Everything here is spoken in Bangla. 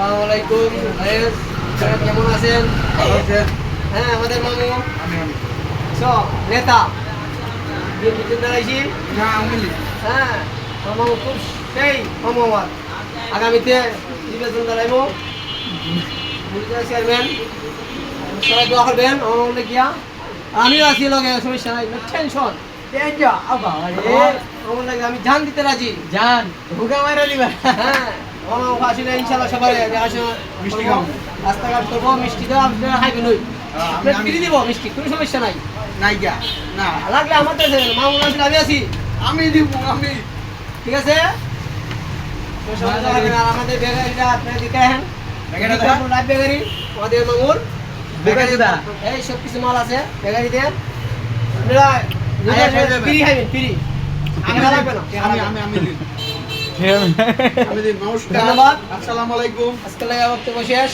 আসসালামু আলাইকুম আয়েস, কেমন আছেন? ভালো আছেন? হ্যাঁ, আমাদের মামু আমি নেতা বিএনপিতে দাঁড়াইছি। না আমি হ্যাঁ, আমার মামু খুব সেই মামু আমার। আগামীতে নির্বাচন দাঁড়াইব, চেয়ারম্যান। সবাই দোয়া করবেন আমার মামু গিয়া। আমিও আছি লগে, সমস্যা নাই, টেনশন আমার লাগে আমি জান দিতে রাজি। জান হুকা মারা দিবা। হ্যাঁ, আমার মামু আসলে ইনশাল্লাহ সবাই দেখাশোনা মিষ্টি করবো, খাবো। রাস্তাঘাট করবো, মিষ্টি দেবো, আপনারা খাইবেন ওই আপনার ফ্রি দিব মিষ্টি, কোনো সমস্যা নাই। নাইকা না লাগলে আমার কাছে মামুন আসলে আমি আছি, আমি দিব আমি ঠিক আছে? কোনো সমস্যা হবে না। আর আমাদের বেকারিটা আপনারা দিতে হ্যাঁ বেকারিটা দেখা? লাইভ বেকারি আমাদের মামুর বেকারিটা? এই সব কিছু মাল আছে বেকারিতে। আপনারা আয়া খেয়ে যাবেন। ফ্রি খাইবেন, ফ্রি। আমি টাকা লাগবে না, টাকা আমি লাগবে না। আমি আমি দিন আমি দিন নমস্কার ধন্যবাদ। আসসালামু আলাইকুম আজকে লাগে বক্তব্য শেষ।